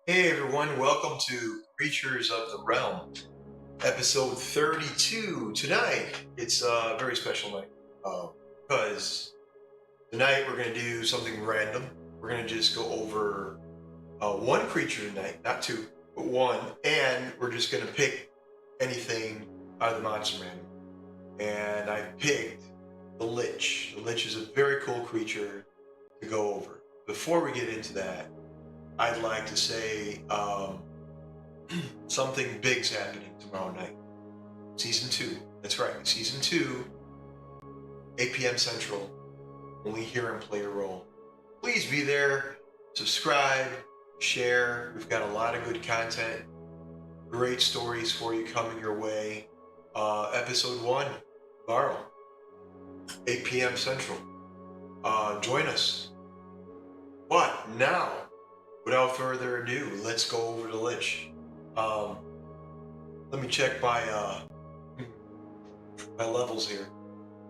Hey everyone, welcome to Creatures of the Realm, episode 32. Tonight, it's a very special night because tonight we're going to do something random. We're going to just go over one creature tonight, not two, but one, and we're just going to pick anything out of the monster manual. And I picked the Lich. The Lich is a very cool creature to go over. Before we get into that, I'd like to say something big's happening tomorrow night. Season 2. That's right. Season 2, 8 p.m. Central, only here on Playerole. Please be there, subscribe, share. We've got a lot of good content, great stories for you coming your way. Episode 1, tomorrow, 8 p.m. Central. Join us. But now, without further ado, let's go over to Lich. Let me check my levels here.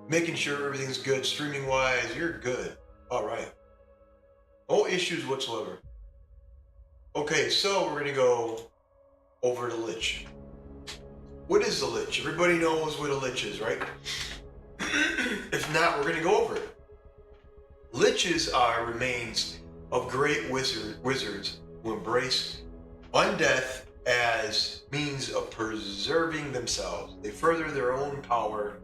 Making sure everything's good streaming wise. You're good. All right. No issues whatsoever. Okay, so we're gonna go over to Lich. What is the Lich? Everybody knows what a Lich is, right? If not, we're gonna go over it. Liches are remains of great wizards who embrace undeath as means of preserving themselves. They further their own power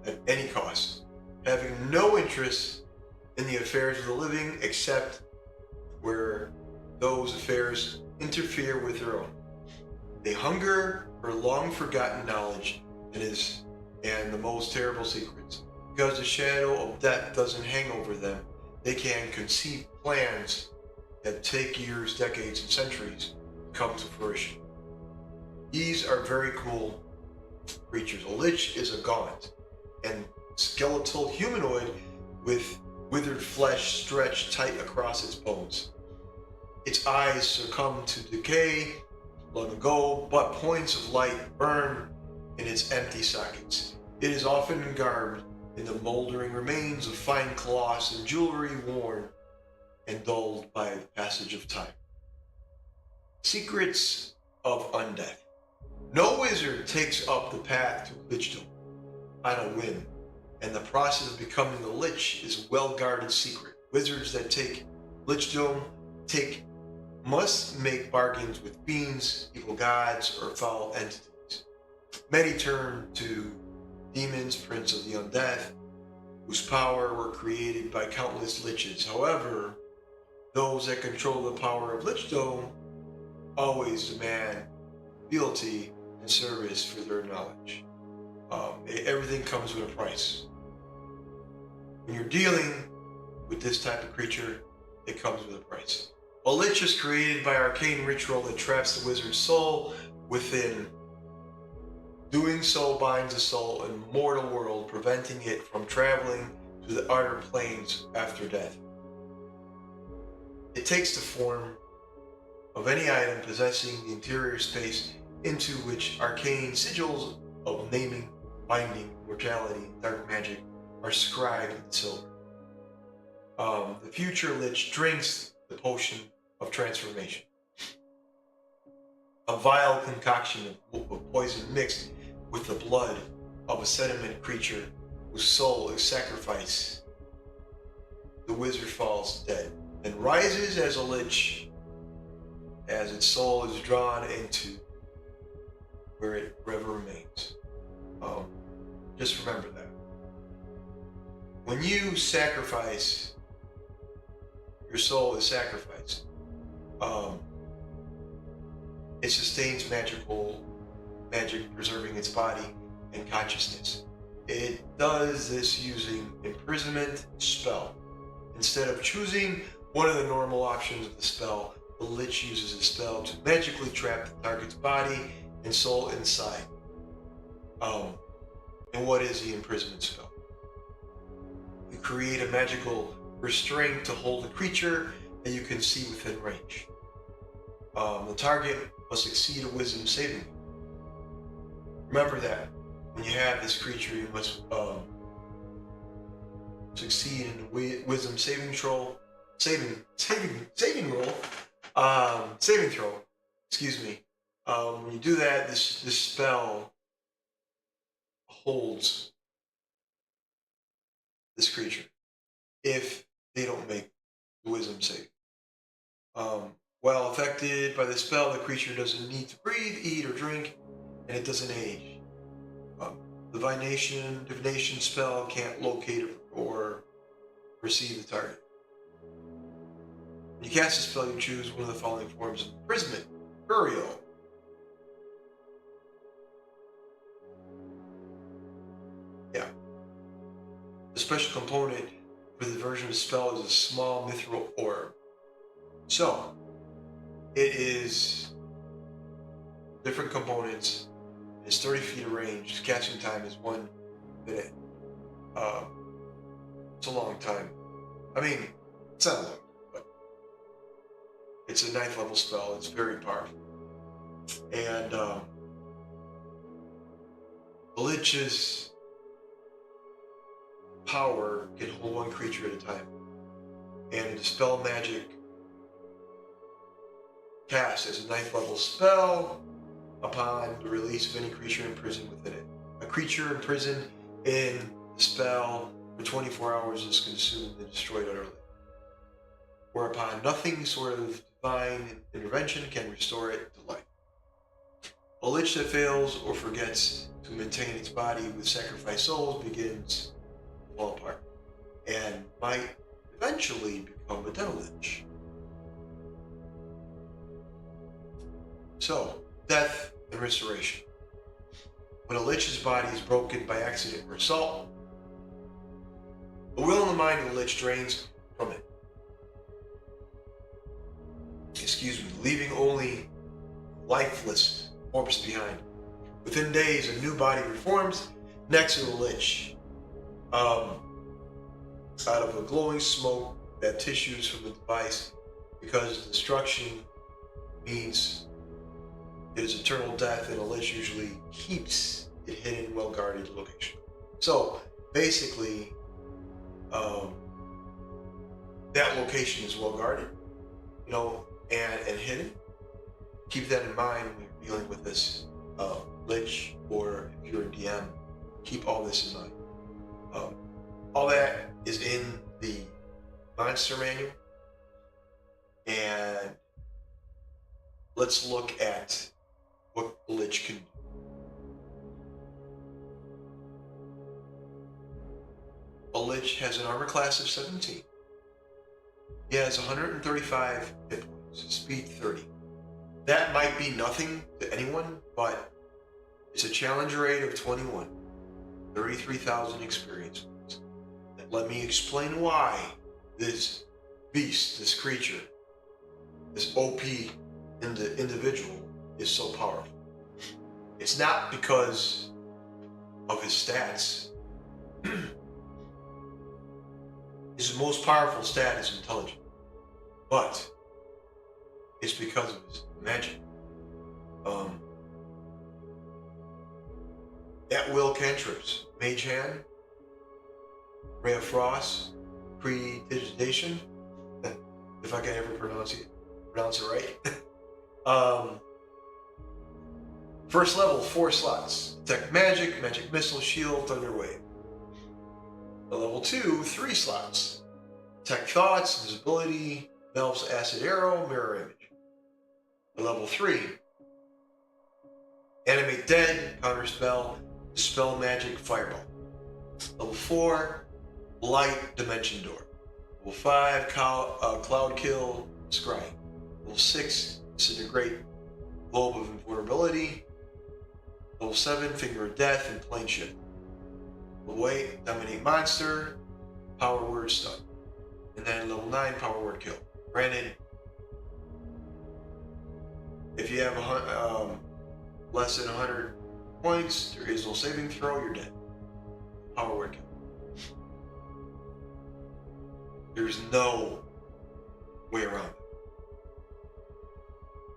at any cost, having no interest in the affairs of the living except where those affairs interfere with their own. They hunger for long-forgotten knowledge and the most terrible secrets. Because the shadow of death doesn't hang over them, they can conceive plans that take years, decades, and centuries to come to fruition. These are very cool creatures. A Lich is a gaunt and skeletal humanoid with withered flesh stretched tight across its bones. Its eyes succumb to decay long ago, but points of light burn in its empty sockets. It is often garbed in the moldering remains of fine cloths and jewelry worn and dulled by the passage of time. Secrets of Undeath. No wizard takes up the path to Lichdom on a whim, and the process of becoming a Lich is a well-guarded secret. Wizards that take Lichdom must make bargains with fiends, evil gods, or foul entities. Many turn to demons, prince of the undead, whose power were created by countless liches. However, those that control the power of Lichdom always demand fealty and service for their knowledge. Everything comes with a price. When you're dealing with this type of creature, it comes with a price. A Lich is created by arcane ritual that traps the wizard's soul within. Doing so binds the soul in the mortal world, preventing it from traveling to the outer planes after death. It takes the form of any item possessing the interior space into which arcane sigils of naming, binding, mortality, and dark magic are scribed in silver. The future Lich drinks the potion of transformation, a vile concoction of poison mixed with the blood of a sediment creature whose soul is sacrificed. The wizard falls dead and rises as a Lich as its soul is drawn into where it forever remains. Just remember that. When you sacrifice, your soul is sacrificed. It sustains magic preserving its body and consciousness. It does this using imprisonment spell. Instead of choosing one of the normal options of the spell, the Lich uses the spell to magically trap the target's body and soul inside. And what is the imprisonment spell? You create a magical restraint to hold the creature that you can see within range. The target must succeed a wisdom saving. Remember that when you have this creature, you must succeed in a wisdom saving roll Saving throw. Excuse me. When you do that, this spell holds this creature if they don't make the wisdom save. While affected by the spell, the creature doesn't need to breathe, eat, or drink, and it doesn't age. Divination spell can't locate or perceive the target. When you cast a spell, you choose one of the following forms of imprisonment. Playerole. Yeah. The special component for the version of the spell is a small mithril orb. So, it is different components. It's 30 feet of range. Casting time is 1 minute. It's a long time. I mean, it's not long, but it's a 9th level spell. It's very powerful. And the Lich's power can hold one creature at a time. And the spell magic cast as a 9th level spell upon the release of any creature imprisoned within it. A creature imprisoned in the spell for 24 hours is consumed and destroyed utterly. Whereupon nothing sort of divine intervention can restore it to life. A lich that fails or forgets to maintain its body with sacrificed souls begins to fall apart and might eventually become a dead lich. So, death and restoration. When a lich's body is broken by accident or assault, the will and the mind of the lich drains from it. Leaving only lifeless corpse behind. Within days, a new body reforms next to the lich, out of a glowing smoke that issues from the device, because destruction means it is eternal death, and a lich usually keeps it hidden in well-guarded location. So basically, that location is well-guarded, and hidden. Keep that in mind when you're dealing with this lich, or if you're a DM, keep all this in mind. All that is in the monster manual, and let's look at what the lich can do. A lich has an armor class of 17. He has 135 hit points, speed 30. That might be nothing to anyone, but it's a challenge rate of 21, 33,000 experience points. And let me explain why this beast, this creature, this OP individual is so powerful. It's not because of his stats. His most powerful stat is intelligence, but it's because of his magic. At will cantrips, Mage Hand, Ray of Frost, Predigitation, if I can ever pronounce it right. First level, 4 slots. Detect Magic, Magic Missile, Shield, Thunder Wave. Level 2, 3 slots. Detect Thoughts, Visibility, Melf's Acid Arrow, Mirror Image. Level 3, Animate Dead, Counterspell, Dispel Magic, Fireball. Level 4, Light, Dimension Door. Level 5, Cloud Kill, Scry. Level 6, Disintegrate, Globe of Invulnerability. Level 7, Finger of Death, and Plane Shift. Level 8, Dominate Monster, Power Word Stun. And then level 9, Power Word Kill. Granted, if you have less than 100 points, there is no saving throw, you're dead. Power Word Kill. There's no way around it.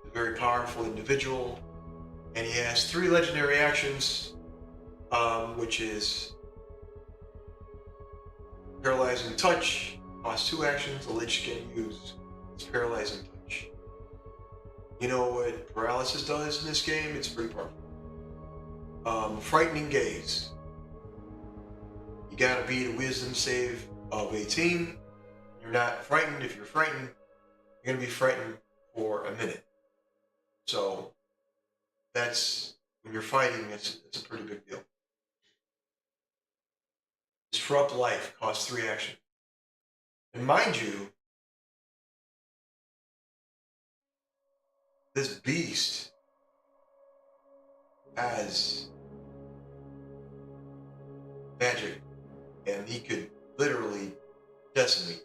He's a very powerful individual, and he has 3 legendary actions, which is Paralyzing Touch, costs 2 actions. The Lich can use its Paralyzing Touch. You know what paralysis does in this game? It's pretty powerful. Frightening gaze. You gotta beat a wisdom save of 18. You're not frightened. If you're frightened, you're gonna be frightened for a minute. So that's when you're fighting. It's a pretty big deal. Disrupt life costs 3 action. And mind you, this beast has magic, and he could literally decimate.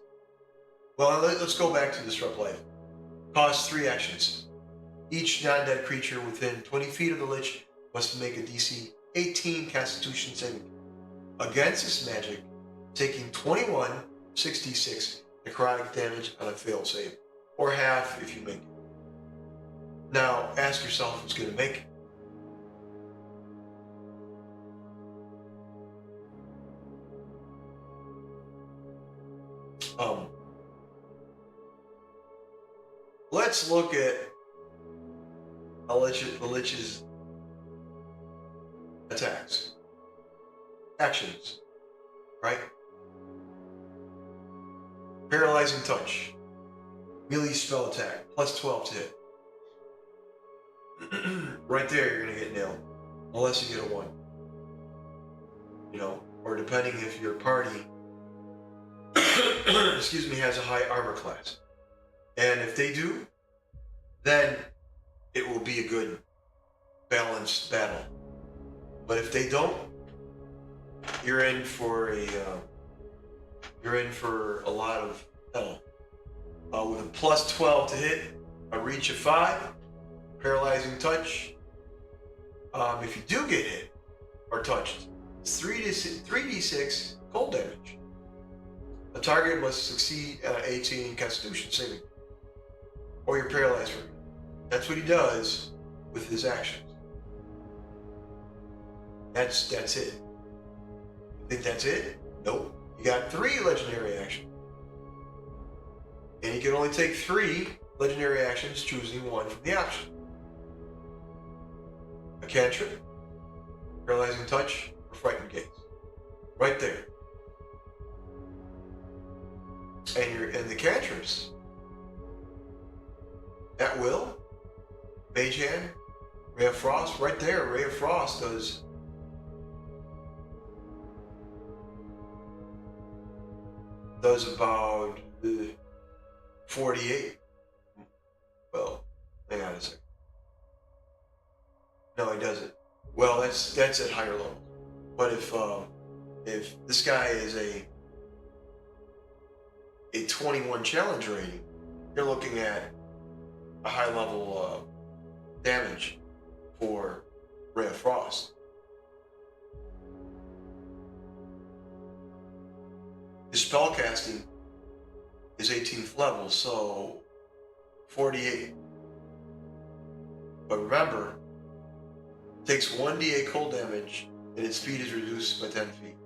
Well, let's go back to Disrupt Life. Costs 3 actions. Each non-dead creature within 20 feet of the Lich must make a DC 18 Constitution saving. Against this magic, taking 21, 66 necrotic damage on a failed save, or half if you make it. Now, ask yourself who's going to make it. Let's look at the Lich's attacks. Actions, right? Paralyzing Touch. Melee spell attack, plus 12 to hit. Right there, you're going to get nailed. Unless you get a 1. You know, or depending if your party excuse me, has a high armor class. And if they do, then it will be a good balanced battle. But if they don't, you're in for a lot of hell. With a plus 12 to hit, a reach of 5, paralyzing touch. If you do get hit or touched, it's 3d6 cold damage. The target must succeed at an 18 Constitution saving, or you're paralyzed for it. That's what he does with his actions. That's it. You think that's it? Nope. You got 3 legendary actions. And you can only take 3 legendary actions, choosing 1 from the option. A cantrip, paralyzing touch, or frightened gaze. Right there. And the cantrips, at will, Mage Hand, Ray of Frost, right there. Ray of Frost does about 48. Well, hang on a second. No, he doesn't. Well, that's at higher level. But if this guy is a 21 challenge rating, you're looking at a high level damage for Ray of Frost. His spell casting is 18th level, so 48. But remember, it takes 1d8 cold damage and its speed is reduced by 10 feet.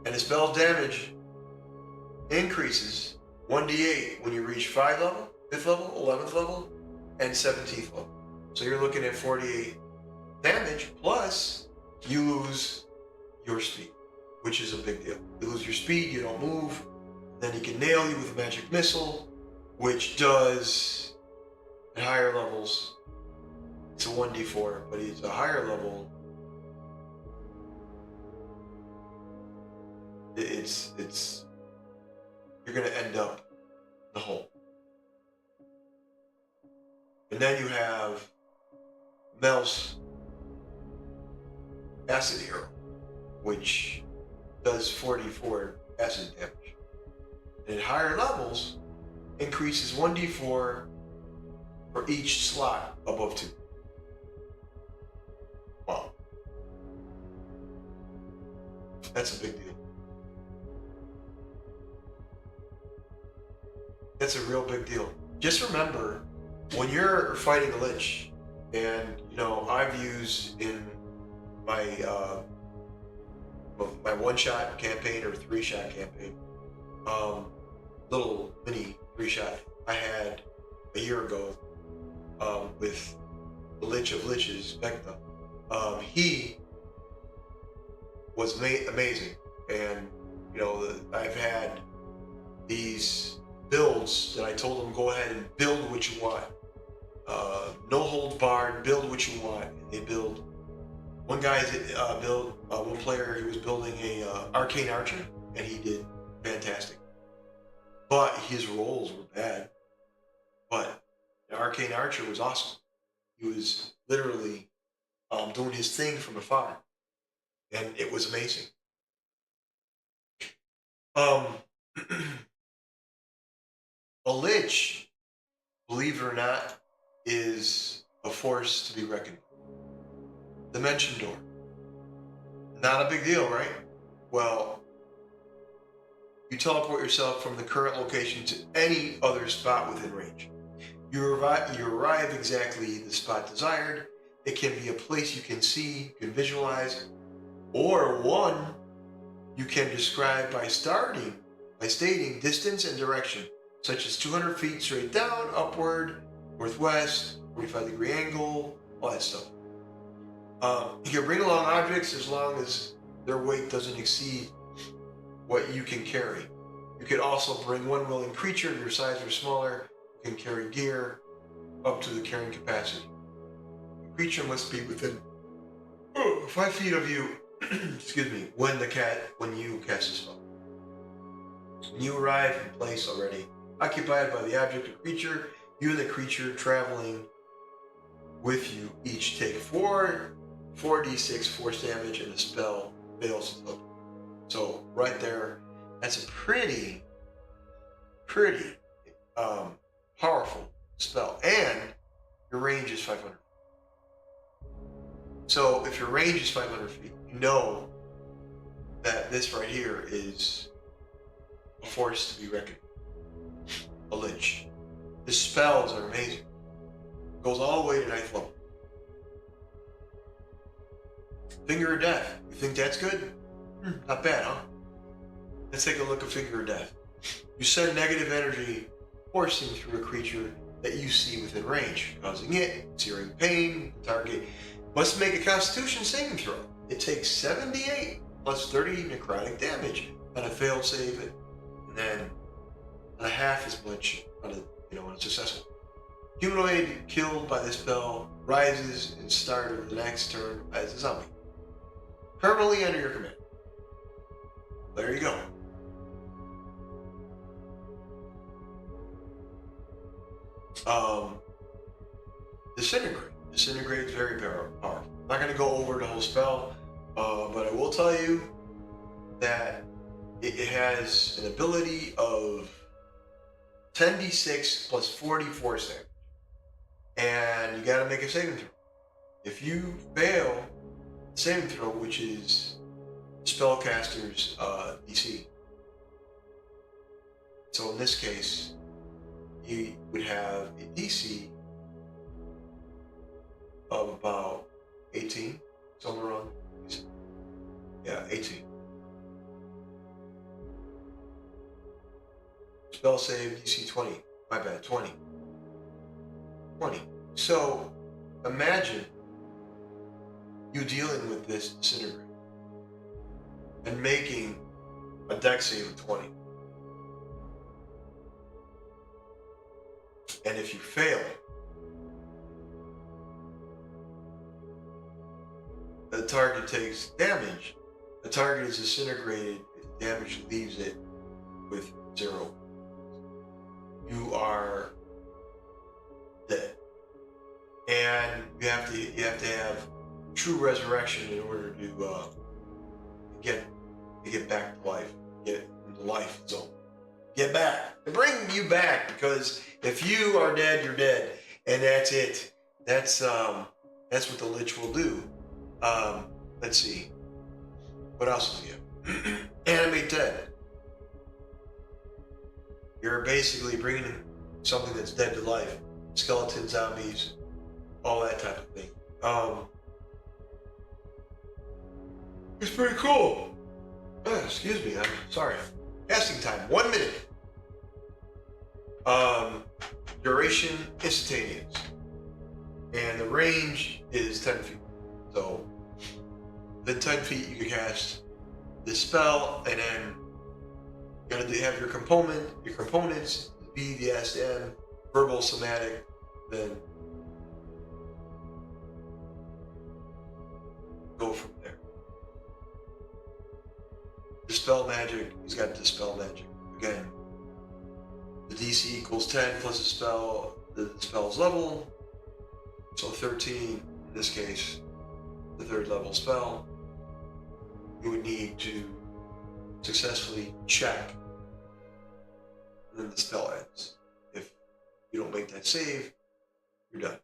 And his spell's damage increases 1d8 when you reach 5th level, 5th level, 11th level, and 17th level. So you're looking at 48 damage, plus you lose your speed, which is a big deal. You lose your speed, you don't move, then he can nail you with a magic missile, which does, at higher levels, it's a 1d4, but it's a higher level, it's you're going to end up in the hole. And then you have Mel's Acid Hero, which does 44 acid damage. And at higher levels, increases 1d4 for each slot above 2. Wow. That's a big deal. That's a real big deal. Just remember, when you're fighting a Lich, and I've used in my my 1-shot campaign or 3-shot campaign, little mini 3-shot, I year ago with the Lich of Liches, Vecna. He was amazing, and I've had these builds that I told them, go ahead and build what you want, no holds barred, build what you want. And they build. One guy one player, he was building a arcane archer, and he did fantastic. But his rolls were bad. But the arcane archer was awesome. He was literally doing his thing from afar, and it was amazing. A lich, believe it or not, is a force to be reckoned with. Dimension door. Not a big deal, right? Well, you teleport yourself from the current location to any other spot within range. You arrive exactly the spot desired. It can be a place you can see, you can visualize, or one you can describe by stating distance and direction, such as 200 feet straight down, upward, northwest, 45-degree angle, all that stuff. You can bring along objects as long as their weight doesn't exceed what you can carry. You could also bring one willing creature of your size or smaller who can carry gear up to the carrying capacity. The creature must be within 5 feet of you excuse me, when you cast a spell. When you arrive in place already occupied by the object or creature, you and the creature traveling with you each take 4d6 force damage, and the spell fails to look. So right there, that's a pretty powerful spell, and your range is 500. So if your range is 500 feet, you know that this right here is a force to be reckoned with. A lich. His spells are amazing. Goes all the way to 9th level. Finger of Death. You think that's good? Not bad, huh? Let's take a look at Finger of Death. You send negative energy coursing through a creature that you see within range, causing it searing pain. The target must make a Constitution saving throw. It takes 78 plus 30 necrotic damage on a failed save, and then on a half as much on a successful. Humanoid killed by the spell rises and start of the next turn as a zombie, permanently under your command. There you go. Disintegrate. Disintegrate is very powerful. I'm not going to go over the whole spell, but I will tell you that it has an ability of 10d6 plus 40 force damage, and you got to make a saving throw. If you fail the saving throw, which is spellcaster's DC, so in this case, you would have a DC of about 18, somewhere around, 18. Spell save DC 20. My bad, 20. 20. So imagine you dealing with this disintegrate and making a dex save of 20. And if you fail, the target takes damage. The target is disintegrated if the damage leaves it with 0. You are dead, and you have to have true resurrection in order to get back to life, get into life zone, get back, to bring you back. Because if you are dead, you're dead, and that's it. That's what the Lich will do. Let's see, what else is it? Animate dead. You're basically bringing something that's dead to life. Skeleton, zombies, all that type of thing. It's pretty cool. Excuse me, I'm sorry. Casting time, 1 minute. Duration instantaneous, and the range is 10 feet. So within 10 feet you can cast this spell, and then you gotta have your components, the B, the S, the M, verbal, somatic, then go from there. Dispel magic, he's got dispel magic. Again, the DC equals 10 plus the spell's level. So 13, in this case, the third level spell. You would need to successfully check, and then the spell ends. If you don't make that save, you're done.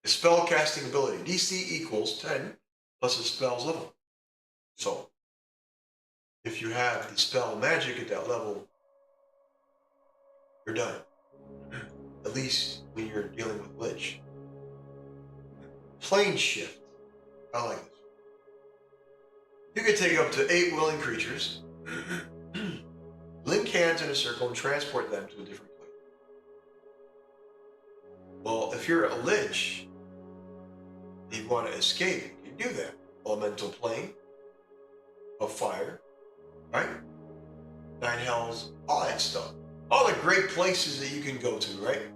The spell casting ability, DC equals 10 plus the spell's level. So if you have the spell magic at that level, you're done. At least when you're dealing with Lich. Plane shift. I like this. You can take up to 8 willing creatures, link hands in a circle, and transport them to a different plane. Well, if you're a Lich and you want to escape, you can do that. Elemental plane of fire, right? 9 hells, all that stuff. All the great places that you can go to, right?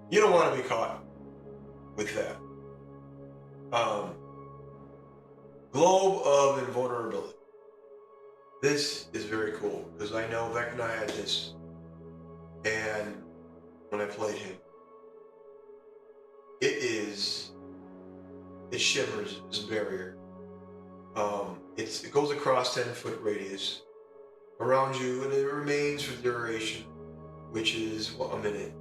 You don't want to be caught with that. Globe of Invulnerability. This is very cool because I know Vecna had this, and when I played him, it shimmers as a barrier. It goes across 10-foot radius around you, and it remains for duration, which is a minute.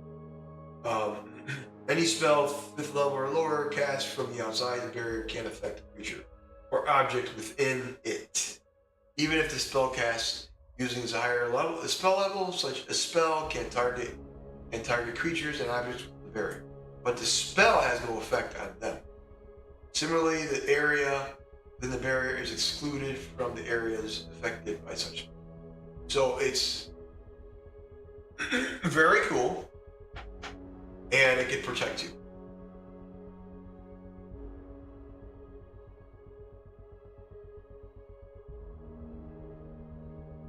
Any spell 5th level or lower cast from the outside the barrier can't affect the creature or object within it. Even if the spell cast using a higher level, spell level, such a spell can target creatures and objects with the barrier, but the spell has no effect on them. Similarly, the area within the barrier is excluded from the areas affected by such. So it's very cool, and it can protect you.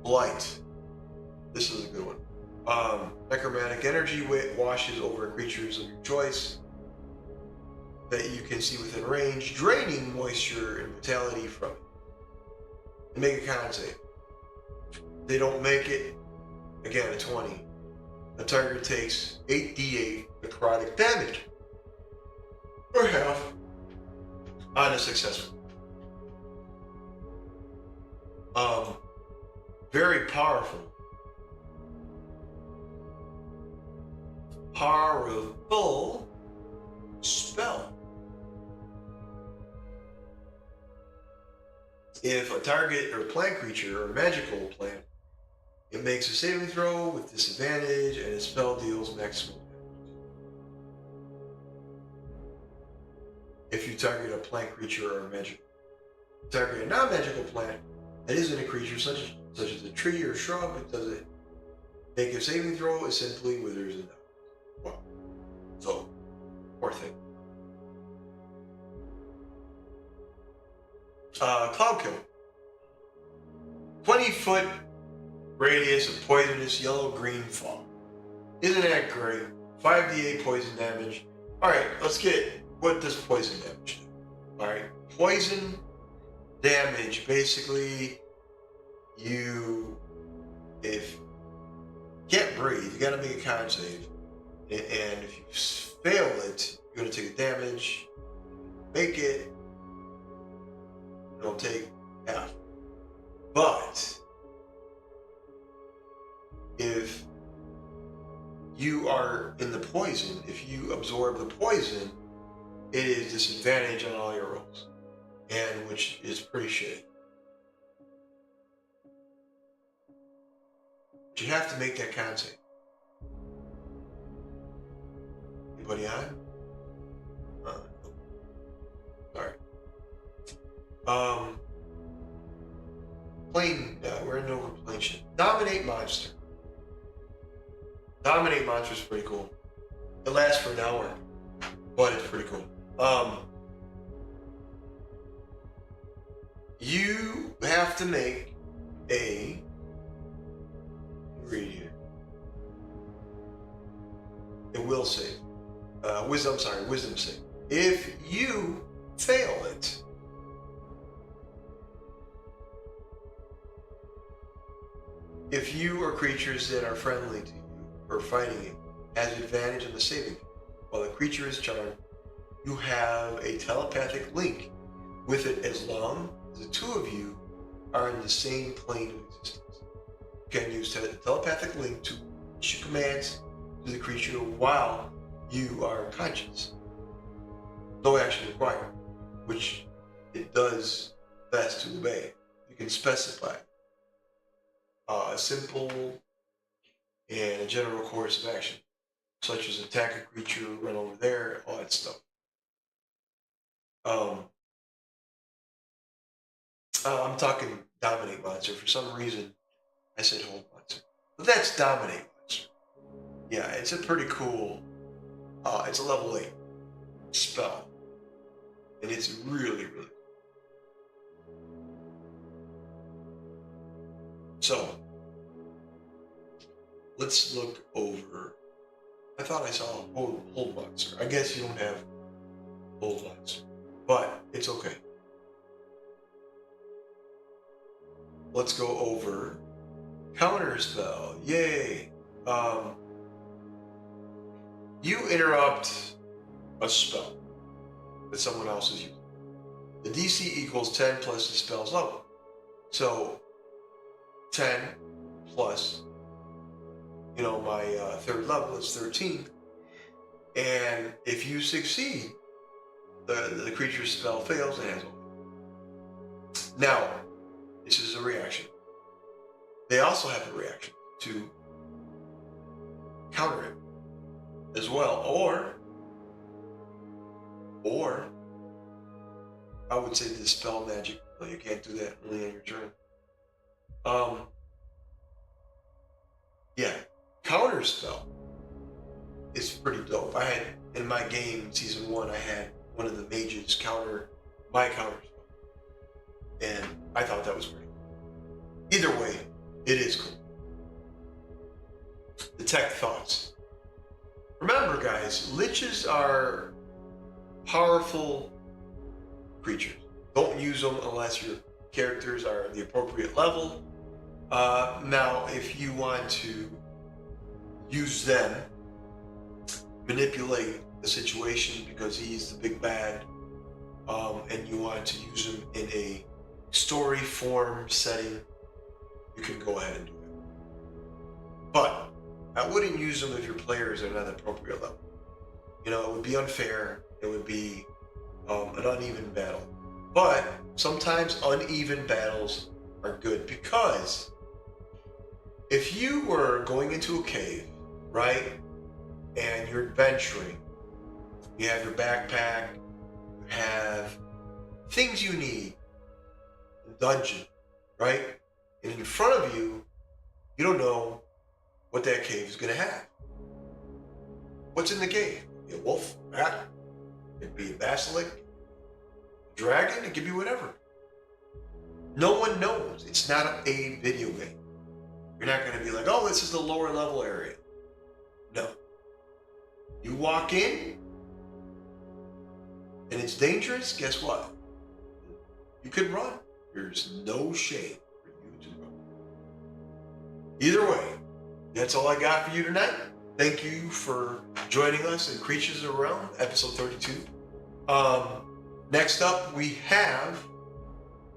Blight. This is a good one. Necromantic energy washes over creatures of your choice that you can see within range, draining moisture and vitality from it. And make a con save. They don't make it, again, a 20. The target takes 8d8 necrotic damage, or half, on a successful. Very powerful. Powerful spell. If a target or plant creature or magical plant, it makes a saving throw with disadvantage and its spell deals maximum damage. If you target a plant creature or a magical, target a non-magical plant that isn't a creature such as a tree or shrub, it doesn't make a saving throw, it simply withers and dies. Wow. So, poor thing. Cloud Kill. 20-foot radius of poisonous yellow-green fog. Isn't that great? 5d8 poison damage. Alright, let's get what does poison damage do. Alright, poison damage, basically, if you can't breathe, you gotta make a con save. And if you fail it, you're gonna take damage. Make it, it'll take half. But if you are in the poison, if you absorb the poison, it is disadvantage on all your rolls, and which is pretty shitty. But you have to make that con save. Anybody on? Sorry. plane. We're in over plane shit. Dominate monster. Dominate monster is pretty cool. It lasts for an hour, but it's pretty cool. You have to make a ingredient. It will save. Wisdom save. If you fail it, if you or creatures that are friendly to you or fighting it has advantage in the saving, while the creature is charmed, you have a telepathic link with it as long as the two of you are in the same plane of existence. You can use telepathic link to issue commands to the creature while you are conscious. No action required, which it does best to obey. You can specify a simple and a general course of action, such as attack a creature, run over there, all that stuff. I'm talking dominate monster. For some reason, I said hold monster. But that's dominate monster. Yeah, it's a pretty cool, it's a level 8 spell. And it's really, really cool. So, let's look over. I thought I saw hold monster. I guess you don't have hold monster, but it's okay. Let's go over counter spell. Yay! You interrupt a spell that someone else is using. The DC equals 10 plus the spell's level. So 10 plus, my third level is 13. And if you succeed, the creature's spell fails and has one. Now, this is a reaction. They also have a reaction to counter it as well. Or I would say dispel magic. No, you can't do that only on your turn. Yeah, counter spell is pretty dope. I had in my game season 1, I had one of the mages counter my counter spell, and I thought that was pretty cool. Either way, it is cool. Detect thoughts. Remember, guys, liches are powerful creatures. Don't use them unless your characters are the appropriate level. Now, if you want to use them, manipulate the situation because he's the big bad, and you want to use him in a story form setting, you can go ahead and do it. But I wouldn't use them if your players are not at the appropriate level. It would be unfair. It would be an uneven battle. But sometimes uneven battles are good, because if you were going into a cave, right, and you're adventuring, you have your backpack, you have things you need, a dungeon, right, and in front of you, you don't know what that cave is going to have. What's in the cave? A wolf, a bat, it could be a basilisk, a dragon, it could be whatever. No one knows. It's not a video game. You're not going to be like, oh, this is the lower level area. No. You walk in, and it's dangerous, guess what? You can run. There's no shame for you to run. Either way, that's all I got for you tonight. Thank you for joining us in Creatures of the Realm, episode 32. Next up, we have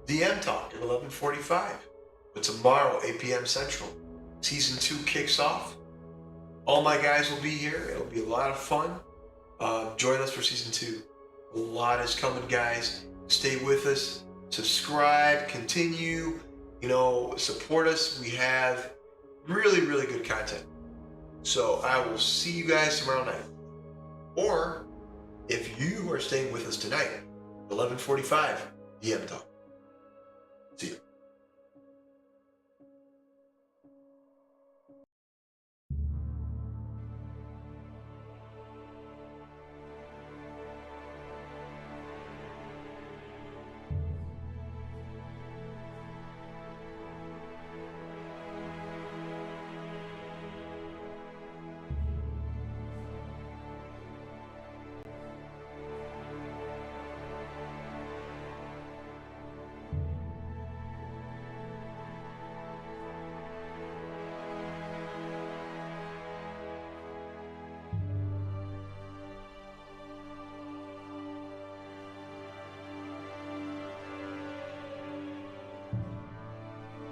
DM Talk at 11:45. But tomorrow, 8 p.m. Central, Season 2 kicks off. All my guys will be here. It'll be a lot of fun. Join us for Season 2. A lot is coming, guys. Stay with us. Subscribe. Continue. Support us. We have really, really good content. So I will see you guys tomorrow night. Or if you are staying with us tonight, 11:45, DM Talk. See you.